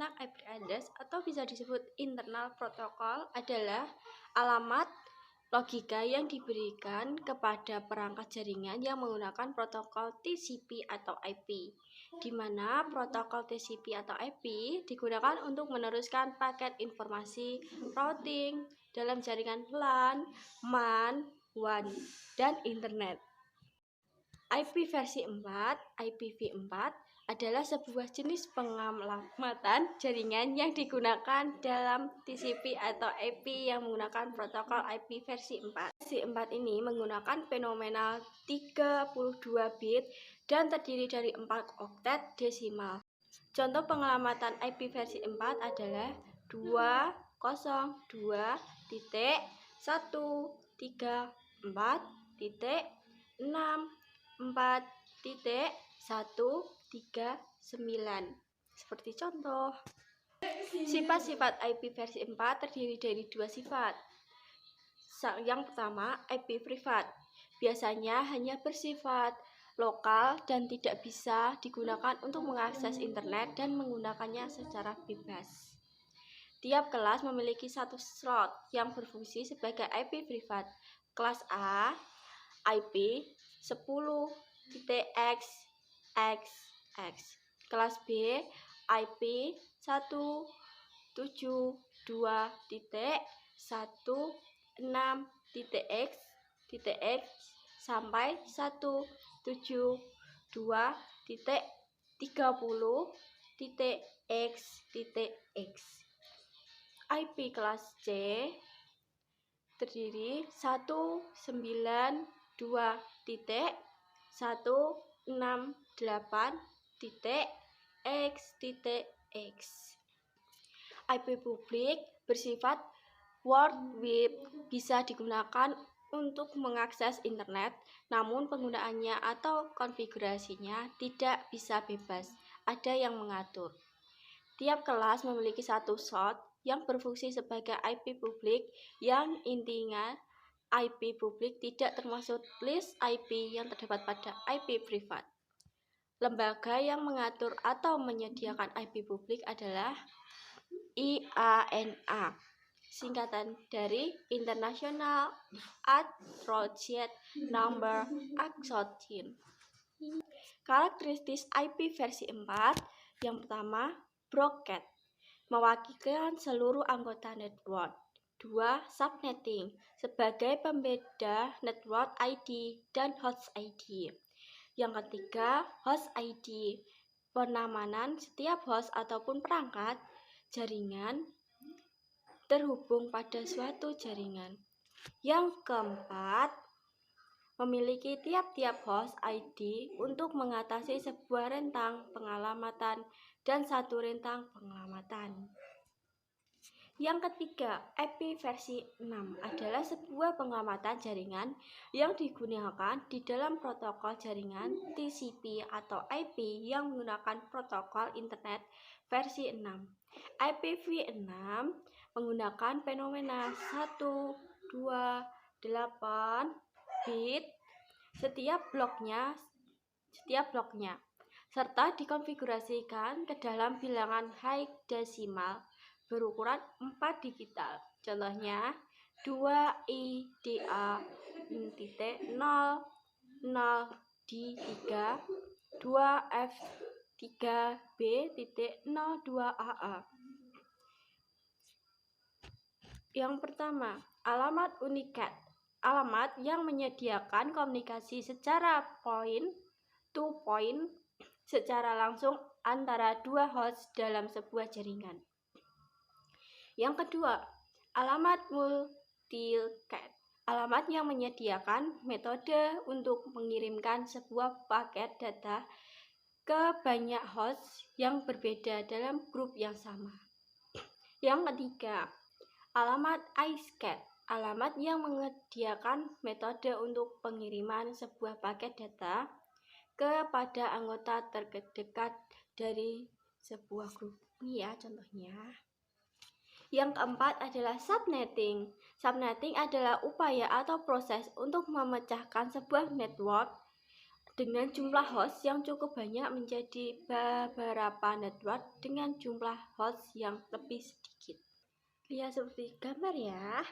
tentang IP address atau bisa disebut internal protokol adalah alamat logika yang diberikan kepada perangkat jaringan yang menggunakan protokol TCP atau IP, di mana protokol TCP atau IP digunakan untuk meneruskan paket informasi routing dalam jaringan LAN, MAN, WAN, dan Internet. IP versi 4, IPv4, adalah sebuah jenis pengamatan jaringan yang digunakan dalam TCP atau IP yang menggunakan protokol IP versi 4. Versi 4 ini menggunakan fenomenal 32 bit dan terdiri dari 4 oktet desimal. Contoh pengamatan IP versi 4 adalah 202.134.6.139 seperti contoh. Sifat-sifat IP versi 4 terdiri dari dua sifat. Yang pertama, IP privat. Biasanya hanya bersifat lokal dan tidak bisa digunakan untuk mengakses internet dan menggunakannya secara bebas. Tiap kelas memiliki satu slot yang berfungsi sebagai IP privat. Kelas A, IP 10.xxx. Kelas B, IP 172.168.1.6.x sampai 172.30.x.x. IP kelas C terdiri 192.168.x.x. IP publik bersifat World Wide, bisa digunakan untuk mengakses internet, namun penggunaannya atau konfigurasinya tidak bisa bebas, ada yang mengatur. Tiap kelas memiliki satu slot yang berfungsi sebagai IP publik, yang intinya IP publik tidak termasuk list IP yang terdapat pada IP privat. Lembaga yang mengatur atau menyediakan IP publik adalah IANA, singkatan dari International Authorized Number Association. Karakteristik IP versi 4, yang pertama, broadcast, mewakilkan seluruh anggota network. 2. Subnetting, sebagai pembeda network ID dan host ID. Yang ketiga, host ID, penamanan setiap host ataupun perangkat jaringan terhubung pada suatu jaringan. Yang keempat, memiliki tiap-tiap host ID untuk mengatasi sebuah rentang pengalamatan dan satu rentang pengalamatan. Yang ketiga, IP versi 6 adalah sebuah pengamatan jaringan yang digunakan di dalam protokol jaringan TCP atau IP yang menggunakan protokol internet versi 6. IPv6 menggunakan fenomena 128 bit setiap bloknya, serta dikonfigurasikan ke dalam bilangan high desimal berukuran 4 digital. Contohnya 2IDA.0.0D3, 2F3B.02AA. Yang pertama, alamat unikat, alamat yang menyediakan komunikasi secara point to point secara langsung antara dua host dalam sebuah jaringan. Yang kedua, alamat multicast, alamat yang menyediakan metode untuk mengirimkan sebuah paket data ke banyak host yang berbeda dalam grup yang sama. Yang ketiga, alamat iSCSI, alamat yang menyediakan metode untuk pengiriman sebuah paket data kepada anggota terdekat dari sebuah grup. Ini ya contohnya. Yang keempat adalah subnetting. Subnetting adalah upaya atau proses untuk memecahkan sebuah network dengan jumlah host yang cukup banyak menjadi beberapa network dengan jumlah host yang lebih sedikit. Lihat seperti gambar ya.